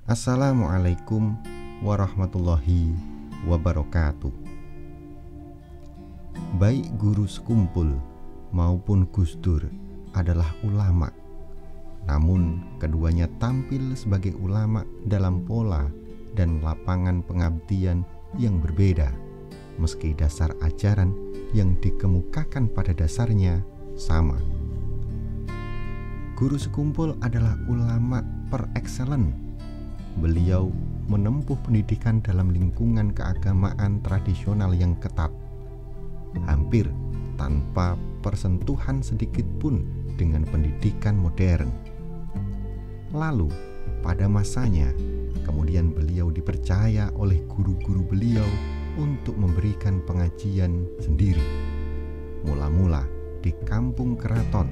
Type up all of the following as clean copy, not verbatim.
Assalamualaikum warahmatullahi wabarakatuh. Baik guru sekumpul maupun Gus Dur adalah ulama. Namun keduanya tampil sebagai ulama dalam pola dan lapangan pengabdian yang berbeda, meski dasar ajaran yang dikemukakan pada dasarnya sama. Guru sekumpul adalah ulama per excellence. Beliau menempuh pendidikan dalam lingkungan keagamaan tradisional yang ketat, hampir tanpa persentuhan sedikit pun dengan pendidikan modern. Lalu, pada masanya, kemudian beliau dipercaya oleh guru-guru beliau untuk memberikan pengajian sendiri. Mula-mula di kampung keraton,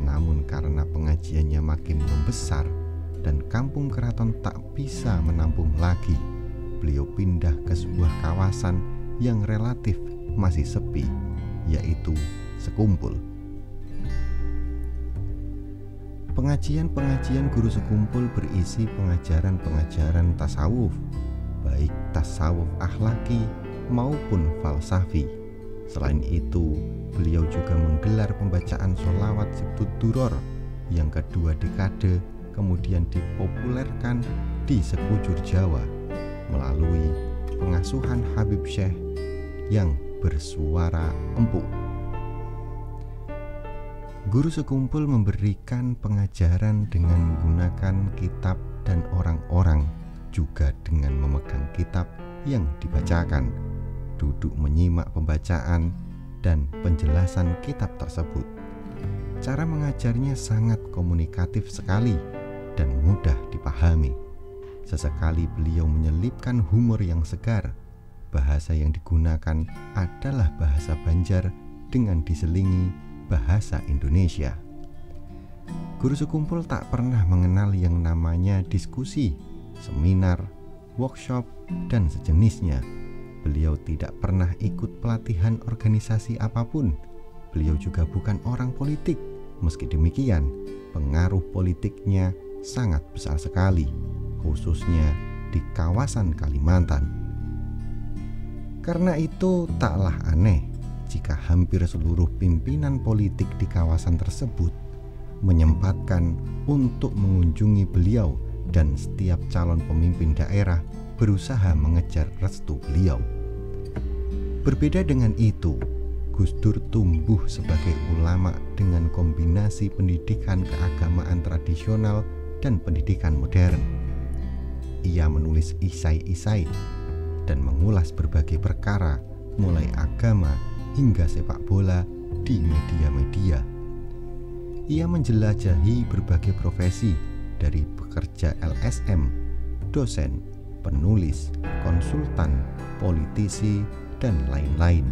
namun karena pengajiannya makin membesar dan kampung keraton tak bisa menampung lagi, beliau pindah ke sebuah kawasan yang relatif masih sepi, yaitu Sekumpul. Pengajian-pengajian guru Sekumpul berisi pengajaran-pengajaran tasawuf, baik tasawuf akhlaki maupun falsafi. Selain itu, beliau juga menggelar pembacaan sholawat Sibtut Duror yang kedua dekade kemudian dipopulerkan di sekujur Jawa melalui pengasuhan Habib Syekh yang bersuara empuk. Guru Sekumpul memberikan pengajaran dengan menggunakan kitab dan orang-orang juga dengan memegang kitab yang dibacakan, duduk menyimak pembacaan dan penjelasan kitab tersebut. Cara mengajarnya sangat komunikatif sekali dan mudah dipahami. Sesekali beliau menyelipkan humor yang segar. Bahasa yang digunakan adalah bahasa Banjar dengan diselingi bahasa Indonesia. Guru Sekumpul tak pernah mengenal yang namanya diskusi, seminar, workshop, dan sejenisnya. Beliau tidak pernah ikut pelatihan organisasi apapun. Beliau juga bukan orang politik. Meski demikian, pengaruh politiknya sangat besar sekali, khususnya di kawasan Kalimantan. Karena itu taklah aneh jika hampir seluruh pimpinan politik di kawasan tersebut menyempatkan untuk mengunjungi beliau dan setiap calon pemimpin daerah berusaha mengejar restu beliau. Berbeda dengan itu, Gus Dur tumbuh sebagai ulama dengan kombinasi pendidikan keagamaan tradisional dan pendidikan modern. Ia menulis isai-isai dan mengulas berbagai perkara mulai agama hingga sepak bola di media-media. Ia menjelajahi berbagai profesi dari pekerja LSM, dosen, penulis, konsultan, politisi, dan lain-lain.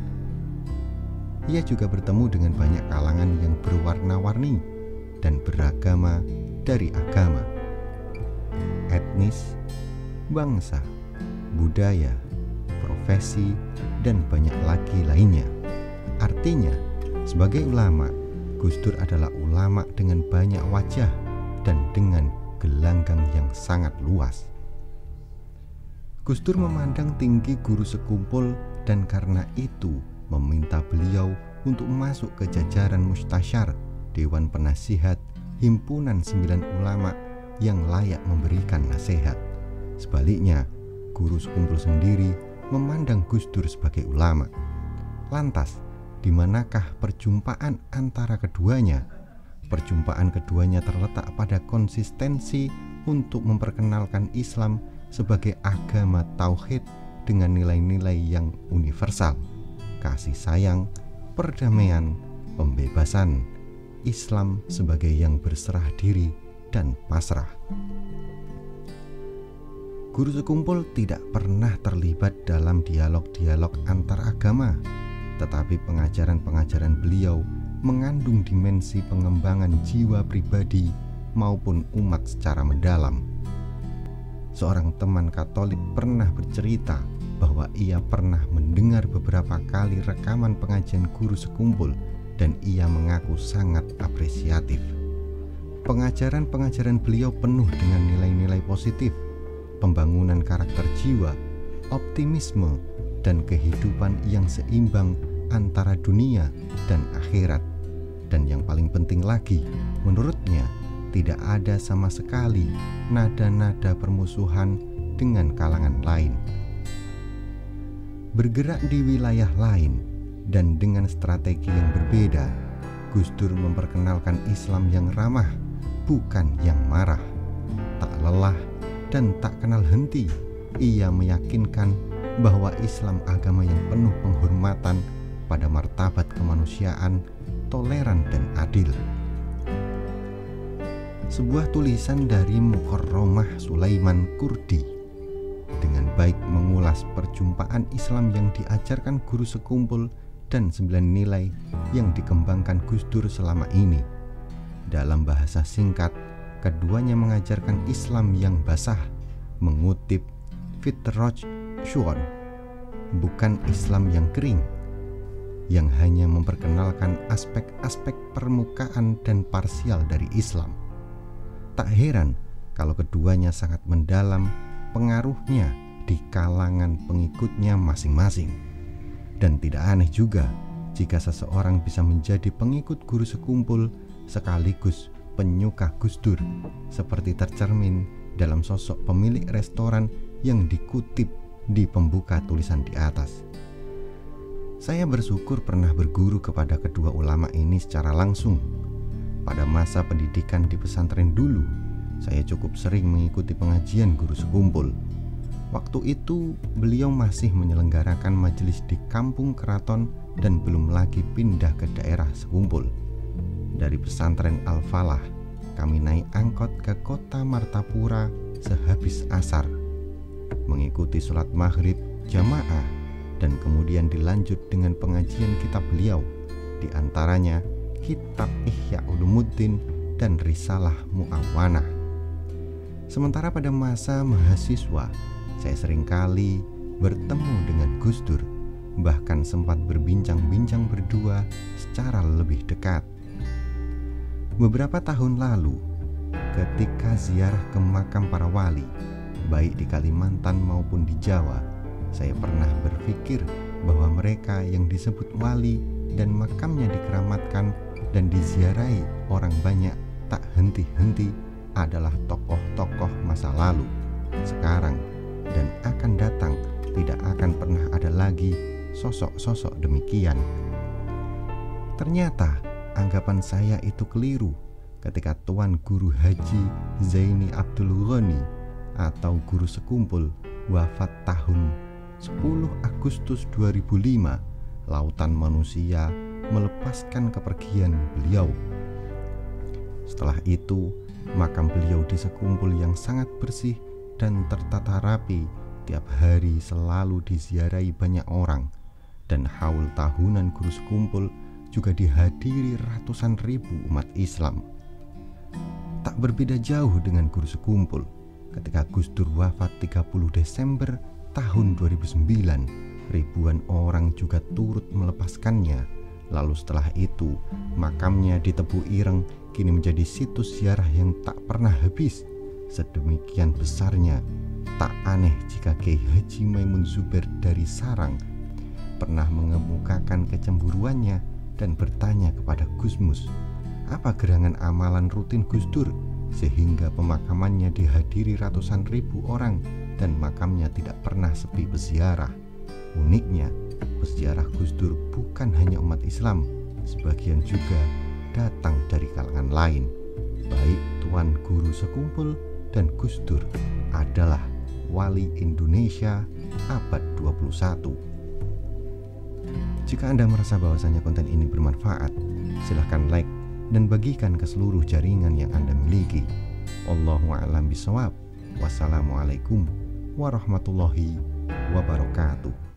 Ia juga bertemu dengan banyak kalangan yang berwarna-warni dan beragama dari agama, etnis, bangsa, budaya, profesi, dan banyak lagi lainnya. Artinya, sebagai ulama, Gus Dur adalah ulama dengan banyak wajah dan dengan gelanggang yang sangat luas. Gus Dur memandang tinggi guru Sekumpul dan karena itu meminta beliau untuk masuk ke jajaran mustasyar Dewan Penasihat Himpunan 9 Ulama yang layak memberikan nasihat. Sebaliknya, guru Sekumpul sendiri memandang Gus Dur sebagai ulama. Lantas, di manakah perjumpaan antara keduanya? Perjumpaan keduanya terletak pada konsistensi untuk memperkenalkan Islam sebagai agama tauhid dengan nilai-nilai yang universal, kasih sayang, perdamaian, pembebasan, Islam sebagai yang berserah diri dan pasrah. Guru Sekumpul tidak pernah terlibat dalam dialog-dialog antar agama, tetapi pengajaran-pengajaran beliau mengandung dimensi pengembangan jiwa pribadi maupun umat secara mendalam. Seorang teman Katolik pernah bercerita bahwa ia pernah mendengar beberapa kali rekaman pengajian guru Sekumpul dan ia mengaku sangat apresiatif. Pengajaran-pengajaran beliau penuh dengan nilai-nilai positif, pembangunan karakter jiwa, optimisme, dan kehidupan yang seimbang antara dunia dan akhirat. Dan yang paling penting lagi, menurutnya tidak ada sama sekali nada-nada permusuhan dengan kalangan lain. Bergerak di wilayah lain dan dengan strategi yang berbeda, Gus Dur memperkenalkan Islam yang ramah, bukan yang marah. Tak lelah dan tak kenal henti, ia meyakinkan bahwa Islam agama yang penuh penghormatan pada martabat kemanusiaan, toleran dan adil. Sebuah tulisan dari Mukarramah Sulaiman Kurdi dengan baik mengulas perjumpaan Islam yang diajarkan guru sekumpul dan 9 nilai yang dikembangkan Gus Dur selama ini. Dalam bahasa singkat, keduanya mengajarkan Islam yang basah, mengutip Fitroj Shuon, bukan Islam yang kering, yang hanya memperkenalkan aspek-aspek permukaan dan parsial dari Islam. Tak heran kalau keduanya sangat mendalam pengaruhnya di kalangan pengikutnya masing-masing. Dan tidak aneh juga jika seseorang bisa menjadi pengikut guru sekumpul sekaligus penyuka Gus Dur, seperti tercermin dalam sosok pemilik restoran yang dikutip di pembuka tulisan di atas. Saya bersyukur pernah berguru kepada kedua ulama ini secara langsung. Pada masa pendidikan di pesantren dulu, saya cukup sering mengikuti pengajian guru sekumpul. Waktu itu beliau masih menyelenggarakan majelis di kampung keraton dan belum lagi pindah ke daerah sekumpul. Dari pesantren Al-Falah, kami naik angkot ke kota Martapura sehabis asar, mengikuti sholat maghrib jamaah, dan kemudian dilanjut dengan pengajian kitab beliau, di antaranya kitab Ihya Ulumuddin dan Risalah Mu'awanah. Sementara pada masa mahasiswa, saya seringkali bertemu dengan Gus Dur, bahkan sempat berbincang-bincang berdua secara lebih dekat. Beberapa tahun lalu, ketika ziarah ke makam para wali, baik di Kalimantan maupun di Jawa, saya pernah berpikir bahwa mereka yang disebut wali dan makamnya dikeramatkan dan diziarahi orang banyak tak henti-henti adalah tokoh-tokoh masa lalu, sekarang, dan akan datang. Tidak akan pernah ada lagi sosok-sosok demikian. Ternyata anggapan saya itu keliru ketika Tuan Guru Haji Zaini Abdul Ghani atau guru sekumpul wafat tahun 10 Agustus 2005. Lautan manusia melepaskan kepergian beliau. Setelah itu, makam beliau di sekumpul yang sangat bersih dan tertata rapi tiap hari selalu diziarahi banyak orang, dan haul tahunan guru sekumpul juga dihadiri ratusan ribu umat Islam. Tak berbeda jauh dengan guru sekumpul ketika Gus Dur wafat 30 Desember tahun 2009. Ribuan orang juga turut melepaskannya. Lalu setelah itu, makamnya di Tebu Ireng kini menjadi situs ziarah yang tak pernah habis. Sedemikian besarnya, tak aneh jika Kiai Haji Maimun Zubair dari Sarang pernah mengemukakan kecemburuannya dan bertanya kepada Gusmus, apa gerangan amalan rutin Gus Dur sehingga pemakamannya dihadiri ratusan ribu orang dan makamnya tidak pernah sepi peziarah. Uniknya, peziarah Gus Dur bukan hanya umat Islam, sebagian juga datang dari kalangan lain. Baik Tuan Guru Sekumpul dan Gus Dur adalah wali Indonesia abad 21. Jika Anda merasa bahwasanya konten ini bermanfaat, silahkan like dan bagikan ke seluruh jaringan yang Anda miliki. Wallahu a'lam bishawab. Wassalamualaikum warahmatullahi wabarakatuh.